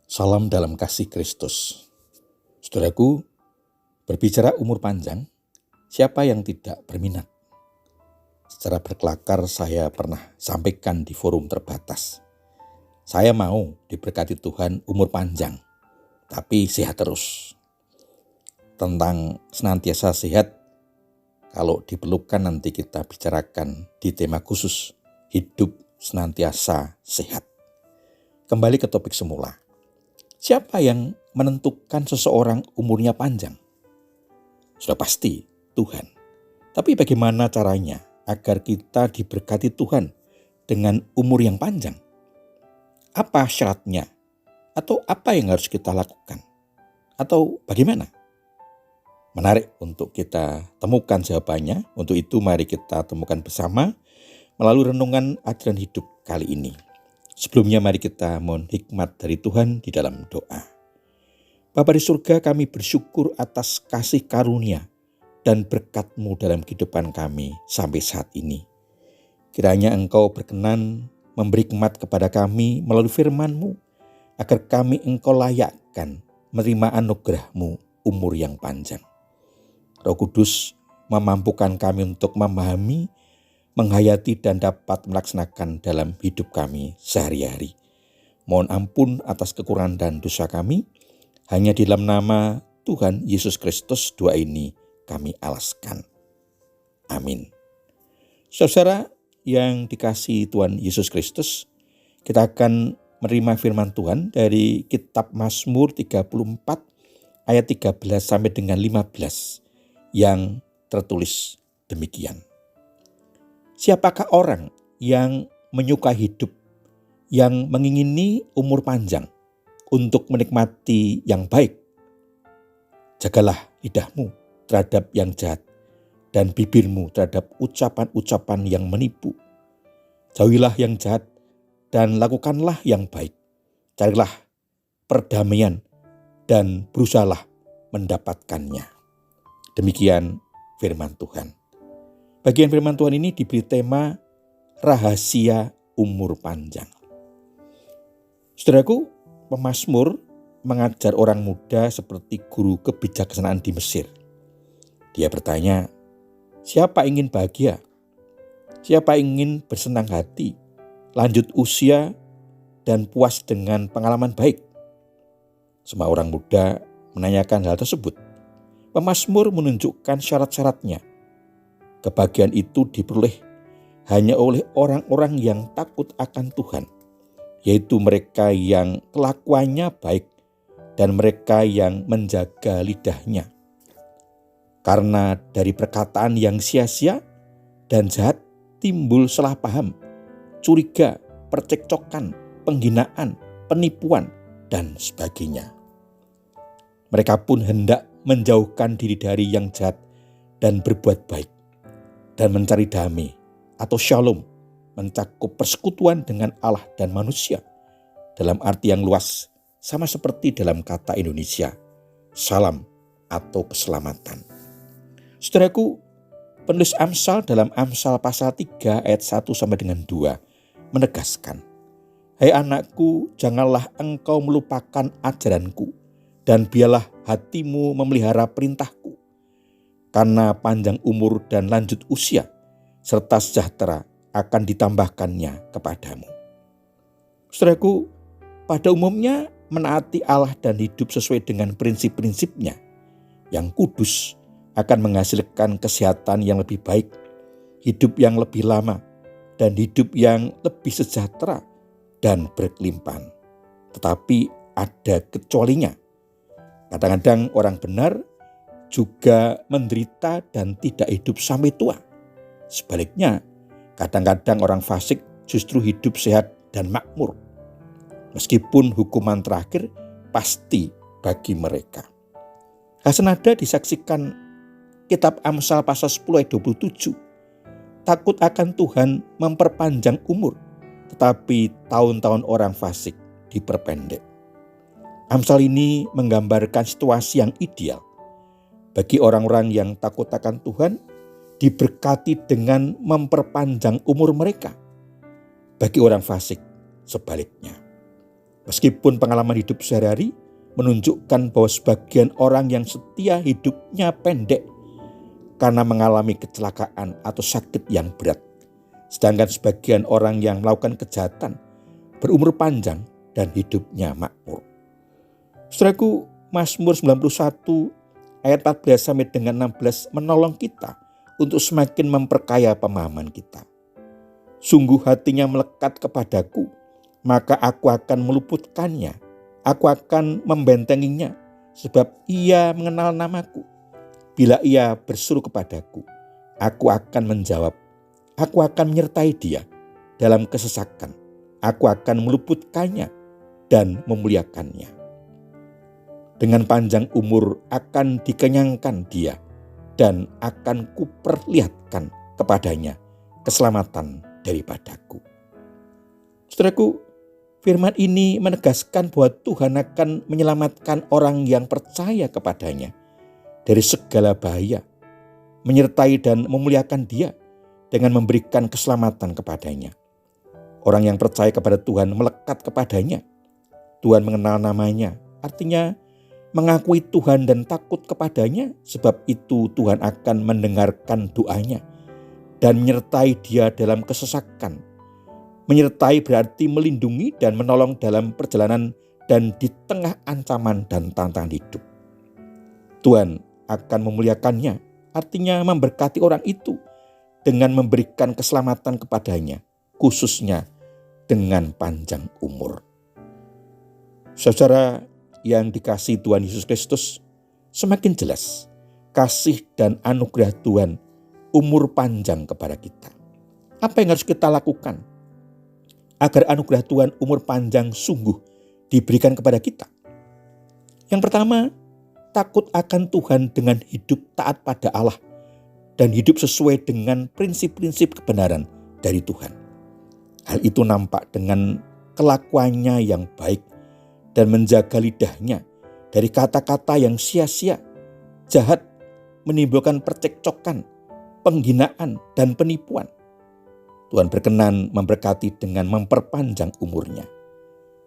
Salam dalam kasih Kristus. Saudaraku, berbicara umur panjang, siapa yang tidak berminat? Secara berkelakar saya pernah sampaikan di forum terbatas. Saya mau diberkati Tuhan umur panjang, tapi sehat terus. Tentang senantiasa sehat, kalau diperlukan nanti kita bicarakan di tema khusus, hidup senantiasa sehat. Kembali ke topik semula. Siapa yang menentukan seseorang umurnya panjang? Sudah pasti Tuhan. Tapi bagaimana caranya agar kita diberkati Tuhan dengan umur yang panjang? Apa syaratnya? Atau apa yang harus kita lakukan? Atau bagaimana? Menarik untuk kita temukan jawabannya. Untuk itu mari kita temukan bersama melalui renungan ajaran hidup kali ini. Sebelumnya mari kita mohon hikmat dari Tuhan di dalam doa. Bapa di surga, kami bersyukur atas kasih karunia dan berkat-Mu dalam kehidupan kami sampai saat ini. Kiranya Engkau berkenan memberi hikmat kepada kami melalui firman-Mu, agar kami Engkau layakkan menerima anugerah-Mu umur yang panjang. Roh Kudus memampukan kami untuk memahami, menghayati dan dapat melaksanakan dalam hidup kami sehari-hari. Mohon ampun atas kekurangan dan dosa kami. Hanya di dalam nama Tuhan Yesus Kristus doa ini kami alaskan. Amin. Saudara yang dikasihi Tuhan Yesus Kristus, kita akan menerima firman Tuhan dari kitab Mazmur 34 ayat 13 sampai dengan 15 yang tertulis demikian. Siapakah orang yang menyukai hidup, yang mengingini umur panjang untuk menikmati yang baik? Jagalah lidahmu terhadap yang jahat dan bibirmu terhadap ucapan-ucapan yang menipu. Jauhilah yang jahat dan lakukanlah yang baik. Carilah perdamaian dan berusahalah mendapatkannya. Demikian firman Tuhan. Bagian firman Tuhan ini diberi tema rahasia umur panjang. Saudaraku, pemazmur mengajar orang muda seperti guru kebijaksanaan di Mesir. Dia bertanya, siapa ingin bahagia? Siapa ingin bersenang hati, lanjut usia, dan puas dengan pengalaman baik? Semua orang muda menanyakan hal tersebut. Pemazmur menunjukkan syarat-syaratnya. Kebahagiaan itu diperoleh hanya oleh orang-orang yang takut akan Tuhan, yaitu mereka yang kelakuannya baik dan mereka yang menjaga lidahnya. Karena dari perkataan yang sia-sia dan jahat timbul salah paham, curiga, percekcokan, penghinaan, penipuan, dan sebagainya. Mereka pun hendak menjauhkan diri dari yang jahat dan berbuat baik, dan mencari damai atau shalom, mencakup persekutuan dengan Allah dan manusia dalam arti yang luas, sama seperti dalam kata Indonesia, salam atau keselamatan. Saudaraku, penulis Amsal dalam Amsal pasal 3 ayat 1 sampai dengan 2 menegaskan, hai anakku, janganlah engkau melupakan ajaranku, dan biarlah hatimu memelihara perintahku. Karena panjang umur dan lanjut usia, serta sejahtera akan ditambahkannya kepadamu. Saudaraku, pada umumnya menaati Allah dan hidup sesuai dengan prinsip-prinsipnya yang kudus akan menghasilkan kesehatan yang lebih baik, hidup yang lebih lama, dan hidup yang lebih sejahtera dan berkelimpahan. Tetapi ada kecualinya. Kadang-kadang orang benar juga menderita dan tidak hidup sampai tua. Sebaliknya, kadang-kadang orang fasik justru hidup sehat dan makmur. Meskipun hukuman terakhir pasti bagi mereka. Hal senada disaksikan kitab Amsal pasal 10 ayat 27. Takut akan Tuhan memperpanjang umur, tetapi tahun-tahun orang fasik diperpendek. Amsal ini menggambarkan situasi yang ideal. Bagi orang-orang yang takut akan Tuhan, diberkati dengan memperpanjang umur mereka. Bagi orang fasik, sebaliknya. Meskipun pengalaman hidup sehari-hari menunjukkan bahwa sebagian orang yang setia hidupnya pendek karena mengalami kecelakaan atau sakit yang berat. Sedangkan sebagian orang yang melakukan kejahatan berumur panjang dan hidupnya makmur. Saudaraku, Mazmur 91 ayat 14 sampai dengan 16 menolong kita untuk semakin memperkaya pemahaman kita. Sungguh hatinya melekat kepadaku, maka aku akan meluputkannya. Aku akan membentenginya, sebab ia mengenal namaku. Bila ia berseru kepadaku, aku akan menjawab. Aku akan menyertai dia dalam kesesakan. Aku akan meluputkannya dan memuliakannya. Dengan panjang umur akan dikenyangkan dia, dan akan kuperlihatkan kepadanya keselamatan daripadaku. Saudaraku, firman ini menegaskan bahwa Tuhan akan menyelamatkan orang yang percaya kepadanya dari segala bahaya, menyertai dan memuliakan dia dengan memberikan keselamatan kepadanya. Orang yang percaya kepada Tuhan melekat kepadanya. Tuhan mengenal namanya, artinya mengakui Tuhan dan takut kepadanya, sebab itu Tuhan akan mendengarkan doanya dan menyertai dia dalam kesesakan. Menyertai berarti melindungi dan menolong dalam perjalanan dan di tengah ancaman dan tantangan hidup. Tuhan akan memuliakannya, artinya memberkati orang itu dengan memberikan keselamatan kepadanya, khususnya dengan panjang umur. Saudara yang dikasihi Tuhan Yesus Kristus, semakin jelas kasih dan anugerah Tuhan umur panjang kepada kita. Apa yang harus kita lakukan agar anugerah Tuhan umur panjang sungguh diberikan kepada kita? Yang pertama, takut akan Tuhan dengan hidup taat pada Allah dan hidup sesuai dengan prinsip-prinsip kebenaran dari Tuhan. Hal itu nampak dengan kelakuannya yang baik dan menjaga lidahnya dari kata-kata yang sia-sia, jahat, menimbulkan percekcokan, penghinaan, dan penipuan. Tuhan berkenan memberkati dengan memperpanjang umurnya.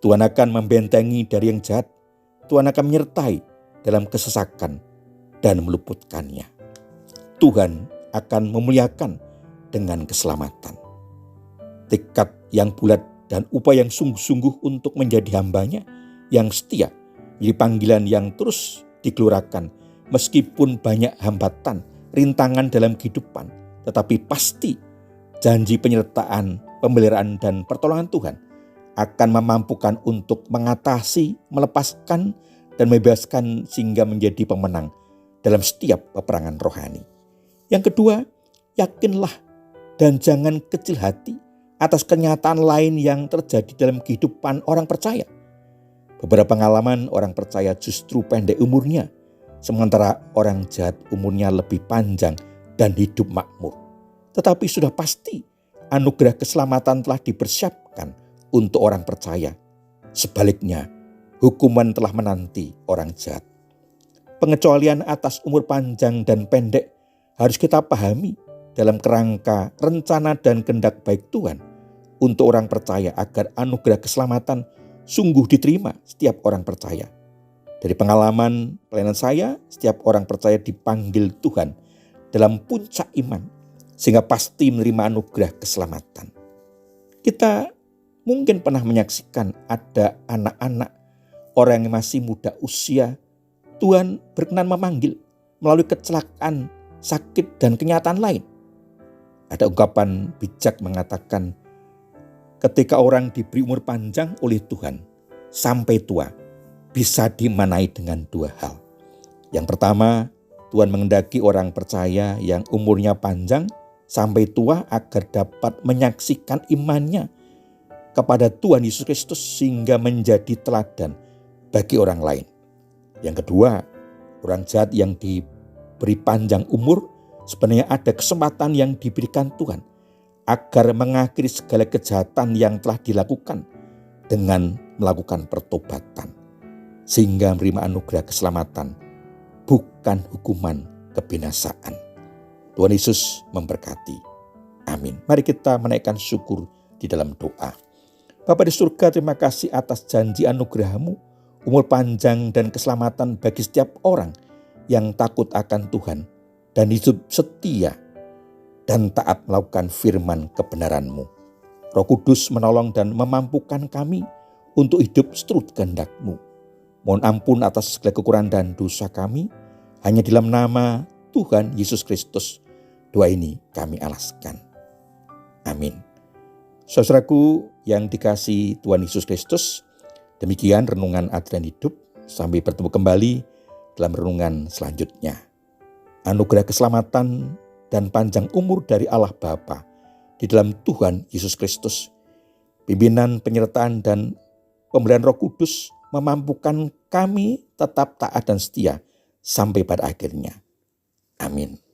Tuhan akan membentengi dari yang jahat. Tuhan akan menyertai dalam kesesakan dan meluputkannya. Tuhan akan memuliakan dengan keselamatan. Tekad yang bulat dan upaya yang sungguh-sungguh untuk menjadi hambanya yang setia, menjadi panggilan yang terus digelurakan meskipun banyak hambatan, rintangan dalam kehidupan, tetapi pasti janji penyertaan, pemeliharaan, dan pertolongan Tuhan akan memampukan untuk mengatasi, melepaskan, dan membebaskan sehingga menjadi pemenang dalam setiap peperangan rohani. Yang kedua, yakinlah dan jangan kecil hati atas kenyataan lain yang terjadi dalam kehidupan orang percaya. Beberapa pengalaman orang percaya justru pendek umurnya, sementara orang jahat umurnya lebih panjang dan hidup makmur. Tetapi sudah pasti anugerah keselamatan telah dipersiapkan untuk orang percaya. Sebaliknya, hukuman telah menanti orang jahat. Pengecualian atas umur panjang dan pendek harus kita pahami dalam kerangka rencana dan kehendak baik Tuhan untuk orang percaya agar anugerah keselamatan sungguh diterima setiap orang percaya. Dari pengalaman pelayanan saya, setiap orang percaya dipanggil Tuhan dalam puncak iman sehingga pasti menerima anugerah keselamatan. Kita mungkin pernah menyaksikan ada anak-anak, orang yang masih muda usia, Tuhan berkenan memanggil melalui kecelakaan, sakit, dan kenyataan lain. Ada ungkapan bijak mengatakan, ketika orang diberi umur panjang oleh Tuhan sampai tua, bisa dimanai dengan dua hal. Yang pertama, Tuhan menghendaki orang percaya yang umurnya panjang sampai tua agar dapat menyaksikan imannya kepada Tuhan Yesus Kristus sehingga menjadi teladan bagi orang lain. Yang kedua, orang jahat yang diberi panjang umur sebenarnya ada kesempatan yang diberikan Tuhan agar mengakhiri segala kejahatan yang telah dilakukan dengan melakukan pertobatan, sehingga menerima anugerah keselamatan, bukan hukuman kebinasaan. Tuhan Yesus memberkati. Amin. Mari kita menaikkan syukur di dalam doa. Bapa di surga, terima kasih atas janji anugerah-Mu, umur panjang dan keselamatan bagi setiap orang yang takut akan Tuhan dan hidup setia dan taat melakukan firman kebenaran-Mu. Roh Kudus menolong dan memampukan kami untuk hidup seturut kehendak-Mu. Mohon ampun atas segala kekurangan dan dosa kami. Hanya dalam nama Tuhan Yesus Kristus doa ini kami alaskan. Amin. Saudaraku yang dikasihi Tuhan Yesus Kristus, demikian renungan Adrian Hidup. Sampai bertemu kembali dalam renungan selanjutnya. Anugerah keselamatan dan panjang umur dari Allah Bapa di dalam Tuhan Yesus Kristus, pimpinan, penyertaan, dan pemberian Roh Kudus memampukan kami tetap taat dan setia sampai pada akhirnya. Amin.